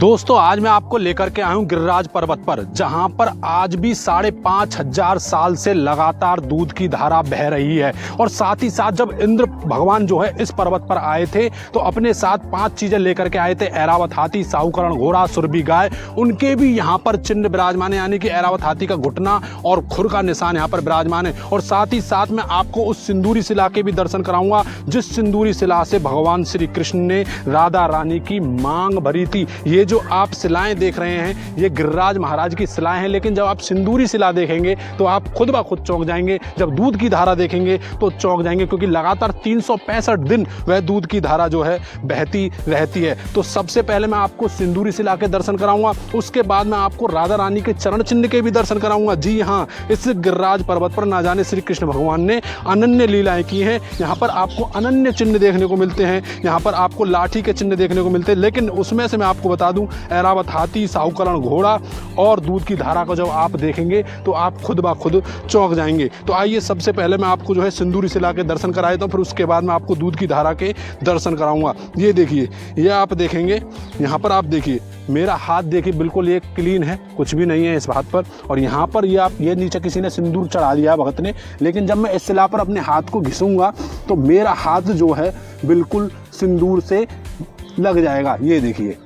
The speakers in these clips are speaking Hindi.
दोस्तों आज मैं आपको लेकर के आया हूँ गिरिराज पर्वत पर, जहाँ पर आज भी 5,500 साल से लगातार दूध की धारा बह रही है। और साथ ही साथ जब इंद्र भगवान जो है इस पर्वत पर आए थे तो अपने साथ 5 चीजें लेकर के आए थे। ऐरावत हाथी, साहूकरण घोड़ा, सुरभि गाय, उनके भी यहाँ पर चिन्ह विराजमान है, यानी कि ऐरावत हाथी का घुटना और खुर का निशान यहाँ पर विराजमान है। और साथ ही साथ मैं आपको उस सिंदूरी शिला के भी दर्शन कराऊंगा जिस सिंदूरी शिला से भगवान श्री कृष्ण ने राधा रानी की मांग भरी थी। ये जो आप शिलाएं देख रहे हैं ये गिरिराज महाराज की शिलाएं हैं, लेकिन जब आप सिंदूरी शिला देखेंगे तो आप खुद ब खुद चौंक जाएंगे। जब दूध की धारा देखेंगे तो चौंक जाएंगे, क्योंकि लगातार 365 दिन वह दूध की धारा जो है बहती रहती है। तो सबसे पहले मैं आपको सिंदूरी शिला के दर्शन कराऊंगा, उसके बाद मैं आपको राधा रानी के चरण चिन्ह के भी दर्शन कराऊंगा। जी हाँ, इस गिरिराज पर्वत पर ना जाने श्री कृष्ण भगवान ने अनन्य लीलाएं की हैं। यहाँ पर आपको अनन्य चिन्ह देखने को मिलते हैं, यहाँ पर आपको लाठी के चिन्ह देखने को मिलते हैं, लेकिन उसमें से मैं आपको बता दूं ऐरावत हाथी, साहूकरण घोड़ा और दूध की धारा को जब आप देखेंगे तो आप खुद ब खुद चौंक जाएंगे। तो आइए सबसे पहले मैं आपको जो है सिंदूरी शिला के दर्शन कराए, तो फिर उसके बाद मैं आपको दूध की धारा के दर्शन कराऊंगा। ये देखिए, ये आप देखेंगे, यहाँ पर आप देखिए मेरा हाथ देखिए, बिल्कुल ये क्लीन है, कुछ भी नहीं है इस हाथ पर। और यहाँ पर ये नीचे किसी ने सिंदूर चढ़ा दिया भगत ने, लेकिन जब मैं इस शिला पर अपने हाथ को घिसूंगा तो मेरा हाथ जो है बिल्कुल सिंदूर से लग जाएगा। ये देखिए,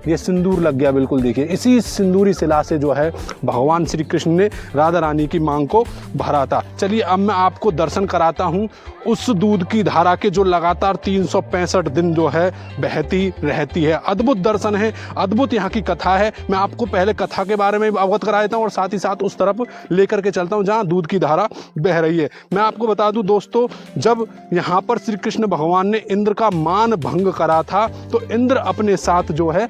ये सिंदूर लग गया बिल्कुल। देखिए, इसी सिंदूरी शिला से जो है भगवान श्री कृष्ण ने राधा रानी की मांग को भरा था। चलिए अब मैं आपको दर्शन कराता हूँ उस दूध की धारा के जो लगातार 365 दिन जो है बहती रहती है। अद्भुत दर्शन है, अद्भुत यहाँ की कथा है। मैं आपको पहले कथा के बारे में अवगत करा देता हूँ और साथ ही साथ उस तरफ लेकर के चलता हूँ जहाँ दूध की धारा बह रही है। मैं आपको बता दूँ दोस्तों, जब यहाँ पर श्री कृष्ण भगवान ने इंद्र का मान भंग करा था तो इंद्र अपने साथ जो है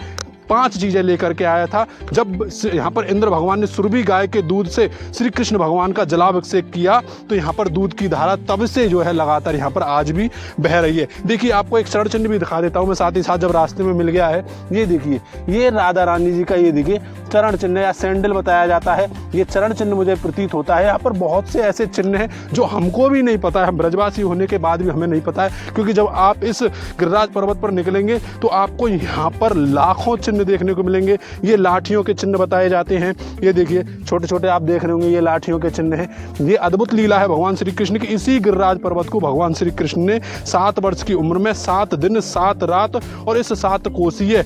5 चीजें लेकर के आया था। जब यहाँ पर इंद्र भगवान ने सुरभि गाय के दूध से श्री कृष्ण भगवान का जलाभिषेक किया तो यहाँ पर दूध की धारा तब से जो है लगातार यहाँ पर आज भी बह रही है। देखिए, आपको एक चरण चिन्ह भी दिखा देता हूँ मैं साथ ही साथ, जब रास्ते में मिल गया है। ये देखिए, ये राधा रानी जी का ये देखिए चरण चिन्ह या सैंडल बताया जाता है। ये चरण चिन्ह मुझे प्रतीत होता है। यहाँ पर बहुत से ऐसे चिन्ह हैं जो हमको भी नहीं पता है, हम ब्रजवासी होने के बाद भी हमें नहीं पता है, क्योंकि जब आप इस गिरिराज पर्वत पर निकलेंगे तो आपको यहाँ पर लाखों चिन्ह देखने को मिलेंगे। ये लाठियों के चिन्ह बताए जाते हैं। ये देखिए, छोटे छोटे आप देख रहे होंगे, ये लाठियों के चिन्ह हैं। ये अद्भुत लीला है भगवान श्री कृष्ण की। इसी गिरिराज पर्वत को भगवान श्री कृष्ण ने 7 वर्ष की उम्र में 7 दिन 7 रात और इस 7 कोसीय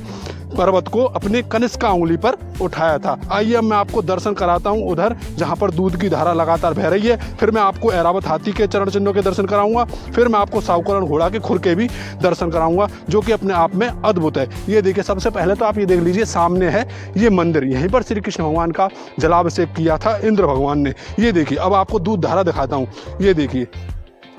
पर्वत को अपने कनिष्का उंगली पर उठाया था। आइए अब मैं आपको दर्शन कराता हूँ उधर जहाँ पर दूध की धारा लगातार बह रही है। फिर मैं आपको ऐरावत हाथी के चरण चिन्हों के दर्शन कराऊंगा, फिर मैं आपको साहूकरण घोड़ा के खुर के भी दर्शन कराऊंगा, जो कि अपने आप में अद्भुत है। ये देखिए, सबसे पहले तो आप ये देख लीजिए, सामने है ये मंदिर, यहीं पर श्री कृष्ण भगवान का जलाभिषेक किया था इंद्र भगवान ने। ये देखिए, अब आपको दूध धारा दिखाता हूँ। ये देखिए,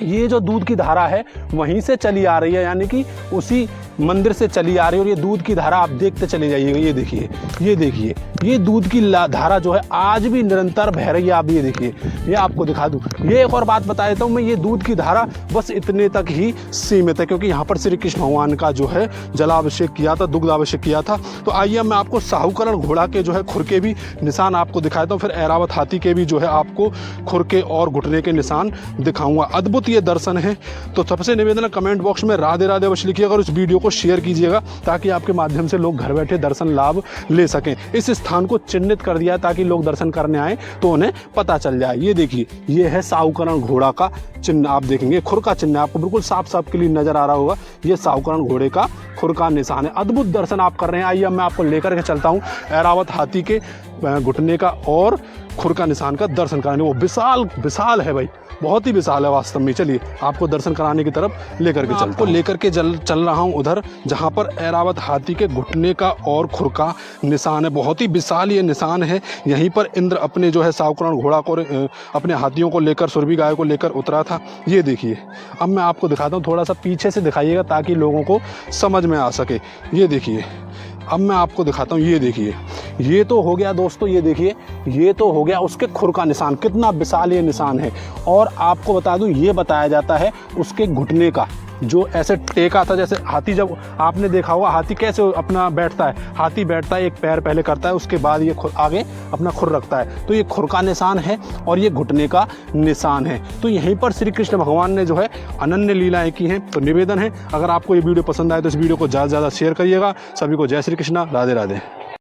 ये जो दूध की धारा है वहीं से चली आ रही है, यानी कि उसी मंदिर से चली आ रही है। और ये दूध की धारा आप देखते चले जाइएगा। ये देखिए, ये देखिए, ये दूध की धारा जो है आज भी निरंतर बह रही है। आप ये देखिए, ये आपको दिखा दूं। ये एक और बात बता देता हूँ मैं, ये दूध की धारा बस इतने तक ही सीमित है, क्योंकि यहाँ पर श्री कृष्ण भगवान का जो है जलाभिषेक किया था, दुग्धाभिषेक किया था। तो आइए मैं आपको साहूकरण घोड़ा के जो है खुर के भी निशान आपको दिखाता हूँ, फिर ऐरावत हाथी के भी जो है आपको खुर के और घुटने के निशान दिखाऊंगा। अद्भुत ये दर्शन है। तो सबसे निवेदन है, कमेंट बॉक्स में राधे राधे अवश्य लिखिएगा और इस वीडियो को शेयर कीजिएगा, ताकि आपके माध्यम से लोग घर बैठे दर्शन लाभ ले सकें। इस स्थान को चिन्हित कर दिया ताकि लोग दर्शन करने आए तो उन्हें पता चल जाए। ये देखिए, ये है साहूकरण घोड़ा का चिन्ह, आप देखेंगे खुर का चिन्ह आपको बिल्कुल साफ साफ क्लीन नजर आ रहा होगा। ये साहूकरण घोड़े का खुर का निशान है। अद्भुत दर्शन आप कर रहे हैं। आइए मैं आपको लेकर के चलता हूँ ऐरावत हाथी के घुटने का और खुर का निशान का दर्शन कराने। वो विशाल विशाल है भाई, बहुत ही विशाल है वास्तव में। चलिए आपको दर्शन कराने की तरफ लेकर के चलता हूं। लेकर के चल रहा हूं उधर जहां पर ऐरावत हाथी के घुटने का और खुर का निशान है। बहुत ही विशाल ये निशान है। यहीं पर इंद्र अपने जो है साहूकरण घोड़ा को अपने हाथियों को लेकर, सुरभि गाय को लेकर उतरा था। ये देखिए, अब मैं आपको दिखाता हूँ, थोड़ा सा पीछे से दिखाइएगा ताकि लोगों को समझ में आ सके। ये देखिए, अब मैं आपको दिखाता हूँ। ये देखिए, ये तो हो गया दोस्तों, ये देखिए, ये तो हो गया उसके खुर का निशान, कितना विशाल ये निशान है। और आपको बता दूँ, ये बताया जाता है उसके घुटने का, जो ऐसे टेका था, जैसे हाथी, जब आपने देखा होगा हाथी कैसे अपना बैठता है, हाथी बैठता है एक पैर पहले करता है, उसके बाद ये आगे अपना खुर रखता है, तो ये खुर का निशान है और ये घुटने का निशान है। तो यहीं पर श्री कृष्ण भगवान ने जो है अनन्य लीलाएं की हैं। तो निवेदन है, अगर आपको ये वीडियो पसंद आए तो इस वीडियो को ज़्यादा से ज़्यादा शेयर करिएगा। सभी को जय श्री कृष्णा, राधे राधे।